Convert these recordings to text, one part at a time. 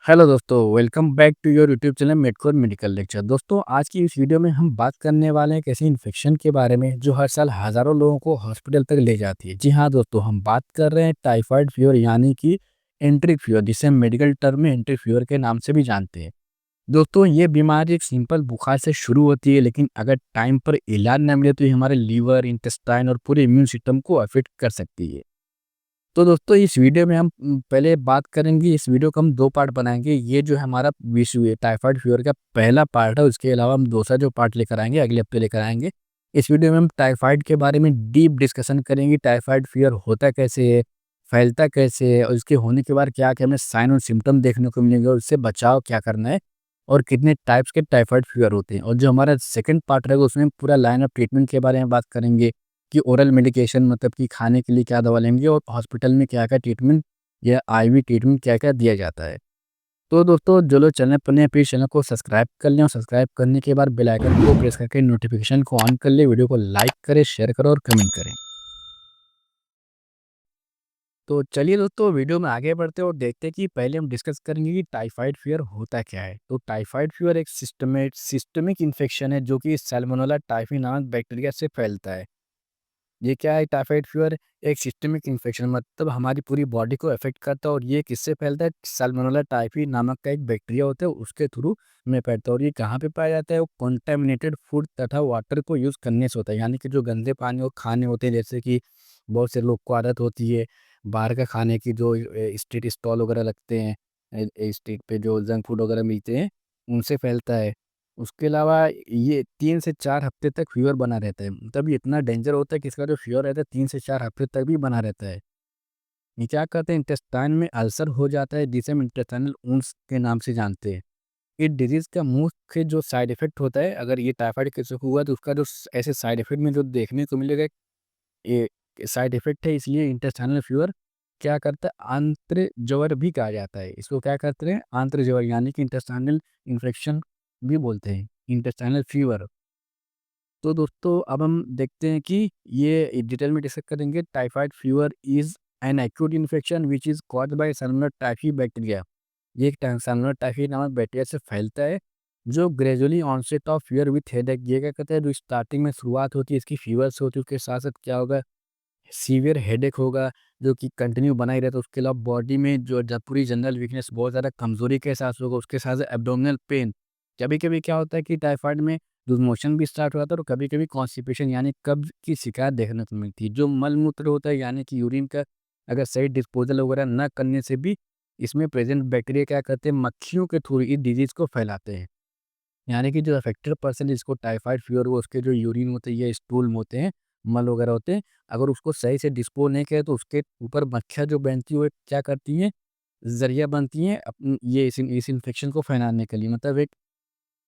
Hello दोस्तों, welcome back to your YouTube channel Medcore medical lecture. दोस्तों, आज की इस वीडियो में हम बात करने वाले हैं एक ऐसे इन्फेक्शन के बारे में जो हर साल हज़ारों लोगों को हॉस्पिटल तक ले जाती है। जी हाँ दोस्तों, हम बात कर रहे हैं टाइफाइड फीवर यानी कि एंट्रिक फीवर, जिसे हम मेडिकल टर्म में एंट्रिक फीवर के नाम से भी जानते हैं। दोस्तों, ये बीमारी एक सिंपल बुखार से शुरू होती है, लेकिन अगर टाइम पर इलाज न मिले तो ये हमारे लीवर, इंटेस्टाइन और पूरे इम्यून सिस्टम को अफेक्ट कर सकती है। तो दोस्तों, इस वीडियो में हम पहले बात करेंगे। इस वीडियो को हम 2 पार्ट बनाएँगे। ये जो है हमारा विश्व है टाइफाइड फीवर का पहला पार्ट है, उसके अलावा हम दूसरा जो पार्ट लेकर आएँगे अगले हफ्ते लेकर आएँगे। इस वीडियो में हम टाइफाइड के बारे में डीप डिस्कशन करेंगे। टाइफाइड फीवर होता कैसे है, फैलता कैसे है और इसके होने के बाद क्या-क्या हमें साइन और सिम्पटम देखने को मिलेंगे और इससे बचाव क्या करना है और कितने टाइप्स के टाइफाइड फीवर होते हैं। और जो हमारा सेकंड पार्ट रहेगा उसमें पूरा लाइन ऑफ ट्रीटमेंट के बारे में बात करेंगे कि ओरल मेडिकेशन मतलब कि खाने के लिए क्या दवा लेंगे और हॉस्पिटल में क्या-क्या ट्रीटमेंट या आईवी ट्रीटमेंट क्या-क्या दिया जाता है। तो दोस्तों, जो लोग चैनल पर नए हैं प्लीज़ चैनल को सब्सक्राइब कर लें और सब्सक्राइब करने के बाद बेल आइकन को प्रेस करके नोटिफिकेशन को ऑन कर लें। वीडियो को लाइक करें, शेयर करें और कमेंट करें। तो चलिए दोस्तों, वीडियो में आगे बढ़ते हैं और देखते हैं कि पहले हम डिस्कस करेंगे कि टाइफाइड फीवर होता क्या है। तो टाइफाइड फीवर एक सिस्टमिक इन्फेक्शन है जो कि सैल्मोनेला टाइफी नामक बैक्टीरिया से फैलता है। ये क्या है टाइफाइड फीवर? एक सिस्टमिक इन्फेक्शन मतलब हमारी पूरी बॉडी को अफेक्ट करता है और ये किससे फैलता है? सैल्मोनेला टाइफी नामक का एक बैक्टीरिया होता है, उसके थ्रू में फैलता है। और ये कहाँ पे पाया जाता है? वो कॉन्टेमिनेटेड फूड तथा वाटर को यूज़ करने से होता है, यानी कि जो गंदे पानी और खाने होते हैं, जैसे कि बहुत से लोग को आदत होती है बाहर का खाने की, जो स्ट्रीट स्टॉल वगैरह लगते हैं, स्ट्रीट पे जो जंक फूड वगैरह मिलते हैं, उनसे फैलता है। उसके अलावा ये 3 से 4 हफ्ते तक फ़ीवर बना रहता है। मतलब ये इतना डेंजर होता है कि इसका जो फ़ीवर रहता है 3 से 4 हफ्ते तक भी बना रहता है। ये क्या करते हैं, इंटेस्टाइन में अल्सर हो जाता है जिसे हम इंटेस्टाइनल वुंड्स के नाम से जानते हैं। इस डिज़ीज़ का मुख्य जो साइड इफ़ेक्ट होता है, अगर ये टाइफाइड किसी को हुआ तो उसका जो ऐसे साइड इफ़ेक्ट में जो देखने को मिलेगा, ये साइड इफ़ेक्ट है, इसलिए इंटेस्टाइनल फ़ीवर क्या करता है, आंत्र ज्वर भी कहा जाता है। इसको क्या करते हैं, आंत्र ज्वर यानी कि इंटेस्टाइनल इन्फेक्शन भी बोलते हैं, इंटेस्टाइनल फ़ीवर। तो दोस्तों, अब हम देखते हैं कि ये डिटेल में डिस्कस करेंगे। Typhoid fever is an acute infection which is caused by Salmonella typhi bacteria. ये एक सैल्मोनेला टाइफी नामक बैक्टीरिया से फैलता है, जो gradually onset of fever with headache. ये क्या कहते हैं, जो स्टार्टिंग में शुरुआत होती है इसकी फीवर से होती है, उसके साथ साथ क्या होगा, सीवियर हेडेक होगा जो कि कंटिन्यू बना ही रहता है। उसके अलावा बॉडी में जो पूरी जनरल वीकनेस, बहुत ज़्यादा कमजोरी के एहसास होगा। उसके साथ एब्डोमिनल पेन। कभी कभी क्या होता है कि टाइफाइड में लूज मोशन भी स्टार्ट हो जाता है और कभी कभी कॉन्स्टिपेशन यानी कब्ज की शिकायत देखने को मिलती है। जो मल मूत्र होता है यानी कि यूरिन का अगर सही डिस्पोजल वगैरह न करने से भी इसमें प्रेजेंट बैक्टीरिया क्या करते हैं, मक्खियों के थ्रू इस डिजीज को फैलाते हैं। यानी कि जो अफेक्टेड पर्सन जिसको टाइफाइड फीवर हुआ, उसके जो यूरिन होते हैं या स्टूल में होते हैं, मल वगैरह होते हैं, अगर उसको सही से डिस्पोज नहीं किया तो उसके ऊपर मक्खियाँ जो बनती हैं वो क्या करती हैं, ज़रिया बनती हैं ये इस इन्फेक्शन को फैलाने के लिए। मतलब एक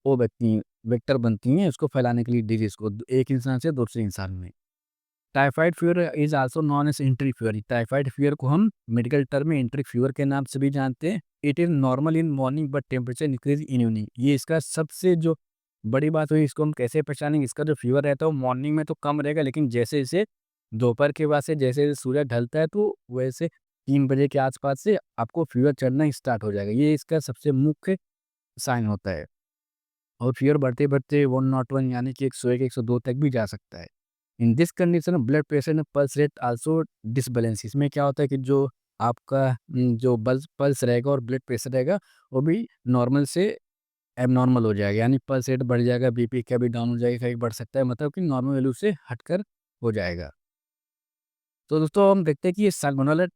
वो बनती हैं, वेक्टर बनती हैं उसको फैलाने के लिए डिजीज़ को एक इंसान से दूसरे इंसान में। Typhoid fever is also known as एंट्रिक fever. Typhoid fever को हम मेडिकल टर्म में एंट्रिक फीवर के नाम से भी जानते हैं। It is normal in morning but temperature increase in evening. ये इसका सबसे जो बड़ी बात हुई, इसको हम कैसे पहचानेंगे? इसका जो फीवर रहता है वो मॉर्निंग में तो कम रहेगा, लेकिन जैसे-जैसे दोपहर के बाद से जैसे-जैसे सूरज ढलता है तो वैसे 3 बजे के आस-पास से आपको फीवर चढ़ना स्टार्ट हो जाएगा। ये इसका सबसे मुख्य साइन होता है। और फीवर बढ़ते-बढ़ते 101 यानी कि 101, 102 तक भी जा सकता है। In this condition blood pressure and pulse rate also disbalance. इसमें क्या होता है कि जो आपका जो बल्स पल्स रहेगा और ब्लड प्रेशर रहेगा, वो भी नॉर्मल से एब्नॉर्मल हो जाएगा। यानी पल्स रेट बढ़ जाएगा, बीपी कभी डाउन हो जाएगा, कभी बढ़ सकता है, मतलब कि नॉर्मल वैल्यू से हटकर हो जाएगा। तो दोस्तों, हम देखते हैं कि ये साल्मोनेला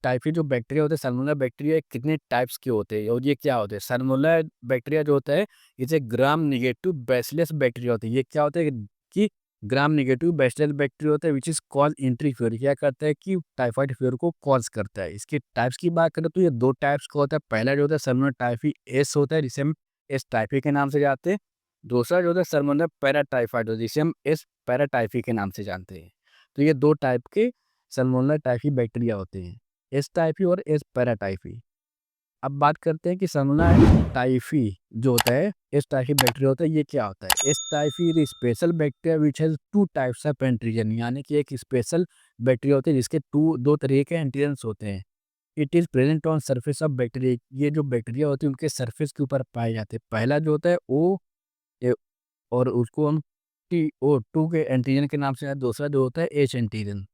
टाइफी जो बैक्टीरिया होते हैं, साल्मोनेला बैक्टीरिया कितने टाइप्स के होते हैं और ये क्या होते हैं? साल्मोनेला बैक्टीरिया जो होता है, इसे ग्राम नेगेटिव बैसिलस बैक्टीरिया होता है। ये क्या होता है कि ग्राम नेगेटिव बैसिलस बैक्टीरिया होता है which is called entry fever. क्या करता है कि टाइफाइड फीवर को कॉज़ करता है। इसके टाइप्स की बात करें तो ये 2 टाइप्स का होता है। पहला जो होता है साल्मोनेला टाइफी एस होता है, जिसे हम एस टाइफी के नाम से जानते हैं। दूसरा जो होता है साल्मोनेला पैराटाइफाइड होता है, जिसे हम एस पैराटाइफी के नाम से जानते हैं। तो ये 2 टाइप के सल्मोनेला टाइफी बैक्टीरिया होते हैं, एस टाइफी और एस पैराटाइफी। अब बात करते हैं कि सल्मोनेला टाइफी जो होता है, एस टाइफी बैक्टीरिया होता है, ये क्या होता है? S typhi is special bacteria which has 2 types of antigen. यानी कि एक स्पेशल बैक्टीरिया होते हैं जिसके 2 तरीके के एंटीजेंस होते हैं। It is present on surface of bacteria. ये जो बैक्टीरिया होती है उनके सरफेस के ऊपर पाए जाते हैं। पहला जो होता है ओ ए और उसको हम टीओ2 के एंटीजन के नाम से जानते हैं, दूसरा जो होता है एच एंटीजन।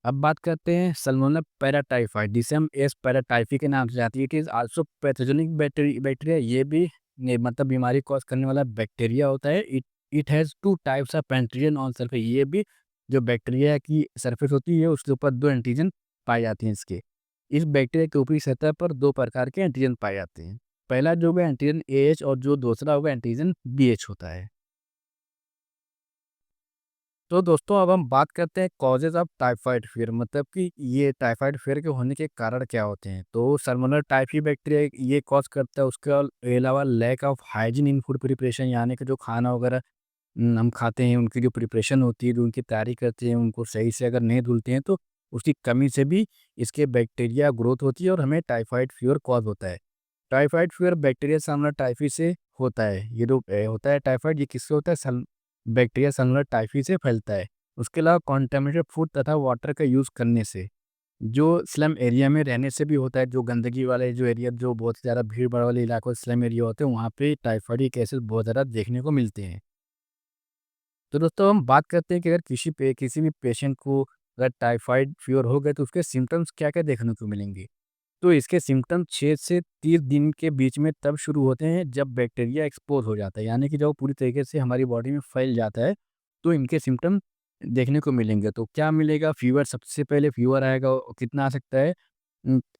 अब बात करते हैं सल्मोनेला पैराटाइफाइड, जिसे हम एस पैराटाइफी के नाम से जानते हैं। It is also pathogenic bacteria, ये भी मतलब बीमारी कॉज करने वाला बैक्टीरिया होता है। It it has two types of antigen on surface. ये भी जो बैक्टीरिया की सरफेस होती है उसके ऊपर दो एंटीजन पाए जाते हैं इसके। इस बैक्टीरिया के ऊपरी सतह पर दो प्रकार के एंटीजन पाए जाते हैं। पहला जो होगा एंटीजन एएच और जो दूसरा होगा एंटीजन बीएच होता है। तो दोस्तों अब हम बात करते हैं कॉजेज़ ऑफ टाइफाइड फीवर, मतलब कि ये टाइफाइड फीवर के होने के कारण क्या होते हैं। तो सल्मोनेला टाइफी बैक्टीरिया ये कॉज करता है, उसके अलावा lack of hygiene in food preparation, यानी कि जो खाना वगैरह हम खाते हैं उनकी जो प्रिपरेशन होती है, जो उनकी तैयारी करते हैं, उनको सही से अगर नहीं धुलते हैं तो उसकी कमी से भी इसके बैक्टीरिया ग्रोथ होती है और हमें टाइफाइड फीवर कॉज होता है। Typhoid fever bacteria Salmonella typhi से होता है। ये जो होता है टाइफाइड, ये किससे होता है? बैक्टीरिया सल्मोनेला टाइफी से फैलता है। उसके अलावा कॉन्टामिनेटेड फूड तथा वाटर का यूज़ करने से, जो स्लम एरिया में रहने से भी होता है। जो गंदगी वाले जो एरिया, जो बहुत ज़्यादा भीड़-भाड़ वाले इलाकों स्लम एरिया होते हैं, वहाँ पे टाइफाइड केसेस बहुत ज़्यादा देखने को मिलते हैं। तो दोस्तों हम बात करते हैं कि अगर किसी भी पेशेंट को अगर टाइफाइड फीवर हो गया तो उसके सिम्पटम्स क्या-क्या देखने को मिलेंगे। तो इसके सिम्पटम 6 से 30 दिन के बीच में तब शुरू होते हैं जब बैक्टीरिया एक्सपोज़ हो जाता है, यानी कि जब वो पूरी तरीके से हमारी बॉडी में फैल जाता है, तो इनके सिम्पटम देखने को मिलेंगे। तो क्या मिलेगा? फ़ीवर, सबसे पहले फ़ीवर आएगा, कितना आ सकता है?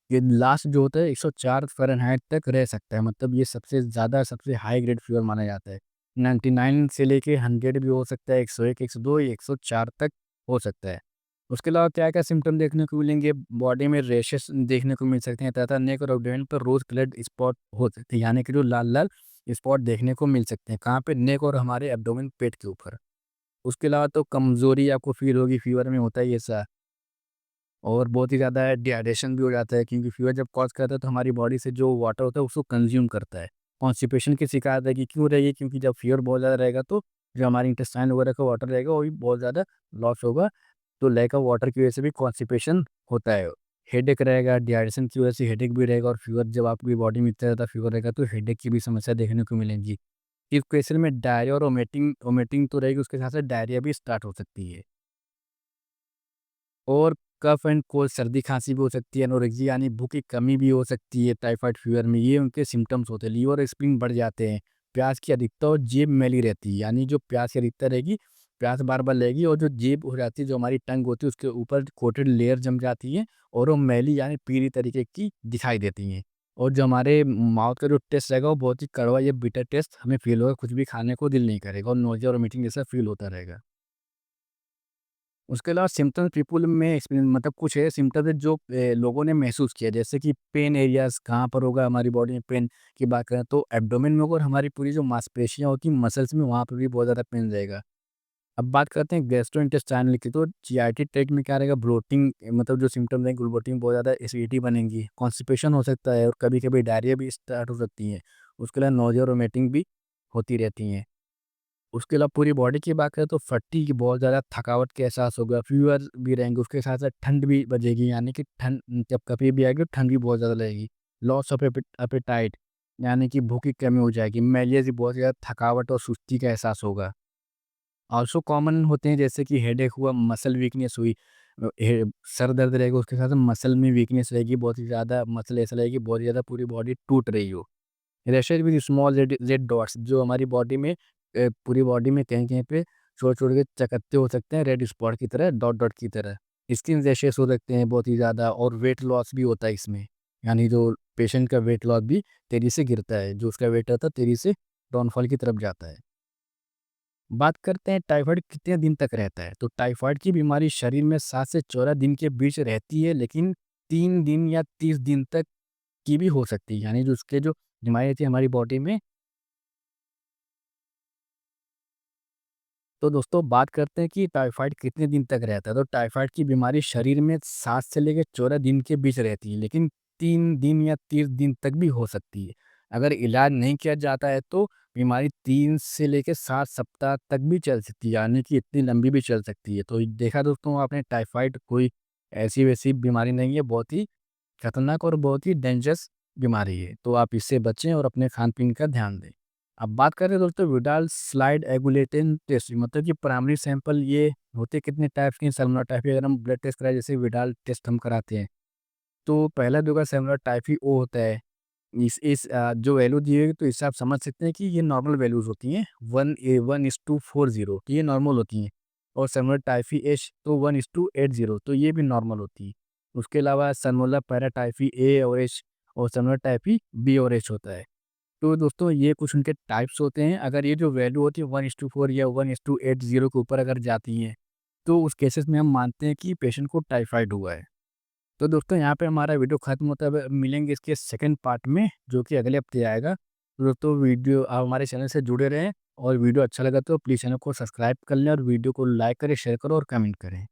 ये लास्ट जो होता है 104 फ़ारेनहाइट तक रह सकता है, मतलब ये सबसे ज़्यादा सबसे हाई ग्रेड फ़ीवर माना जाता है। 99 से लेके 100 भी हो सकता है, 101, 102, 104 तक हो सकता है। उसके अलावा क्या-क्या सिम्पटम देखने को मिलेंगे? बॉडी में रैशेस देखने को मिल सकते हैं तथा नेक और एब्डोमेन पर रोज़ कलर्ड स्पॉट हो सकते हैं, यानी कि जो लाल-लाल स्पॉट देखने को मिल सकते हैं। कहाँ पे? नेक और हमारे एब्डोमेन, पेट के ऊपर। उसके अलावा तो कमज़ोरी आपको फ़ील होगी, फ़ीवर में होता है ये ऐसा। और बहुत ही ज़्यादा डिहाइड्रेशन भी हो जाता है, क्योंकि फ़ीवर जब कॉज़ करता है तो हमारी बॉडी से जो वाटर होता है उसको कंज़्यूम करता है। कॉन्स्टिपेशन की शिकायत रहेगी, क्यों रहेगी? क्योंकि जब फ़ीवर बहुत ज़्यादा रहेगा तो जो हमारी इंटेस्टाइन वगैरह का वाटर रहेगा वो भी बहुत ज़्यादा लॉस होगा। तो लैक ऑफ वाटर की वजह से भी कॉन्स्टिपेशन होता है। हेडेक रहेगा, डिहाइड्रेशन की वजह से हेडेक भी रहेगा, और फ़ीवर जब आपकी बॉडी में इतना ज़्यादा फ़ीवर रहेगा तो हेडेक की भी समस्या देखने को मिलेगी। इस केस में डायरिया और वोमिटिंग वोमिटिंग तो रहेगी, उसके साथ-साथ डायरिया भी स्टार्ट हो सकती है। और कफ एंड कोल्ड, सर्दी-खाँसी भी हो सकती है, एनोरेक्सिया यानी भूख की कमी भी हो सकती है टाइफाइड फीवर में, ये उनके सिम्पटम्स होते हैं। लीवर स्प्रिंग बढ़ जाते हैं, प्यास की अधिकता और जेब मैली रहती है, यानी जो प्यास की अधिकता रहेगी, प्यास बार-बार लगेगी, और जो जेब हो जाती है, जो हमारी टंग होती है, उसके ऊपर कोटेड लेयर जम जाती है और वो मैली यानी पीली तरीके की दिखाई देती हैं। और जो हमारे माउथ का जो टेस्ट रहेगा वो बहुत ही कड़वा या बिटर टेस्ट हमें फ़ील होगा, कुछ भी खाने को दिल नहीं करेगा और नोज़िया और वोमिटिंग जैसा फ़ील होता रहेगा। उसके अलावा सिम्पटम्स पीपल में एक्सपीरियंस, मतलब कुछ है सिम्पटम्स है जो लोगों ने महसूस किया, जैसे कि पेन एरियाज़ कहाँ पर होगा हमारी बॉडी में पेन की बात करें तो एब्डोमेन में होगा, और हमारी पूरी जो मांसपेशियाँ होती हैं मसल्स में, वहाँ पे भी बहुत ज़्यादा पेन रहेगा। अब बात करते हैं गैस्ट्रोइंटेस्टाइनल की, तो जीआईटी ट्रैक्ट में क्या रहेगा? ब्लोटिंग, मतलब जो सिम्पटम रहेंगे, ब्लोटिंग में बहुत ज़्यादा एसिडिटी बनेगी, कॉन्स्टिपेशन हो सकता है और कभी-कभी डायरिया भी स्टार्ट हो सकती है। उसके अलावा नोज़िया और वोमिटिंग भी होती रहती हैं। उसके अलावा पूरी बॉडी की बात करें तो फटीग, बहुत ज़्यादा थकावट का एहसास होगा, फ़ीवर भी रहेंगे, उसके साथ-साथ ठंड भी बजेगी, यानी कि ठंड जब कभी भी आएगी तो ठंड भी बहुत ज़्यादा लगेगी। लॉस ऑफ एपेटाइट, यानी कि भूख की कमी हो जाएगी। मैलेरिया से बहुत ज़्यादा थकावट और सुस्ती का एहसास होगा। ऑल्सो कॉमन होते हैं, जैसे कि हेडेक हुआ, मसल वीकनेस हुई, सर दर्द रहेगा, उसके साथ मसल में वीकनेस रहेगी, बहुत ही ज़्यादा मसल ऐसा लगेगी बहुत ज़्यादा पूरी बॉडी टूट रही हो। Rashes with small red red dots, जो हमारी बॉडी में पूरी बॉडी में कहीं-कहीं पे छोटे-छोटे के चकत्ते हो सकते हैं, रेड स्पॉट की तरह, डॉट-डॉट की तरह। स्किन रैशेज़ हो सकते हैं बहुत ही ज़्यादा, और वेट लॉस भी होता है इसमें। यानी जो पेशेंट का वेट लॉस भी तेज़ी से गिरता है, जो उसका वेट रहता है तेज़ी से डाउनफॉल की तरफ जाता है। बात करते हैं टाइफाइड कितने दिन तक रहता है, तो टाइफाइड की बीमारी शरीर में 7 से 14 दिन के बीच रहती है, लेकिन 3 दिन या 30 दिन तक की भी हो सकती है। यानी जो उसके जो बीमारी रहती है हमारी बॉडी में। तो दोस्तों बात करते हैं कि टाइफाइड कितने दिन तक रहता है, तो टाइफाइड की बीमारी शरीर में 7 से लेकर 14 दिन के बीच रहती है, लेकिन 3 दिन या 30 दिन तक भी हो सकती है। अगर इलाज नहीं किया जाता है तो बीमारी 3 से लेकर 7 सप्ताह तक भी चल सकती है, यानी कि इतनी लंबी भी चल सकती है। तो देखा दोस्तों आपने, टाइफाइड कोई ऐसी-वैसी बीमारी नहीं है, बहुत ही खतरनाक और बहुत ही डेंजरस बीमारी है, तो आप इससे बचें और अपने खान-पीन का ध्यान दें। अब बात करें दोस्तों विडाल स्लाइड एगुलेटिन टेस्ट, मतलब कि प्राइमरी सैंपल ये होते कितने टाइप्स के हैं सैल्मोनेला टाइफी। अगर हम ब्लड टेस्ट कराएँ जैसे विडाल टेस्ट हम कराते हैं, तो पहला जो होगा सैल्मोनेला टाइफी ओ होता है। जो वैल्यू दी है तो इससे आप समझ सकते हैं कि ये नॉर्मल वैल्यूज़ होती हैं 1:40 तो ये नॉर्मल होती हैं। और सैल्मोनेला टाइफी एच तो 1:80 तो ये भी नॉर्मल होती है। उसके अलावा सैल्मोनेला पैराटाइफी ए और एच और सैल्मोनेला टाइफी बी और एच होता है। तो दोस्तों ये कुछ उनके टाइप्स होते हैं। अगर ये जो वैल्यू होती है 1:4 या 1:80 के ऊपर अगर जाती हैं, तो उस केसेस में हम मानते हैं कि पेशेंट को टाइफाइड हुआ है। तो दोस्तों यहाँ पे हमारा वीडियो खत्म होता है। अब मिलेंगे इसके सेकंड पार्ट में, जो कि अगले हफ्ते आएगा। तो दोस्तों वीडियो आप हमारे चैनल से जुड़े रहें, और वीडियो अच्छा लगा तो प्लीज़ चैनल को सब्सक्राइब कर लें और वीडियो को लाइक करें, शेयर करो और कमेंट करें।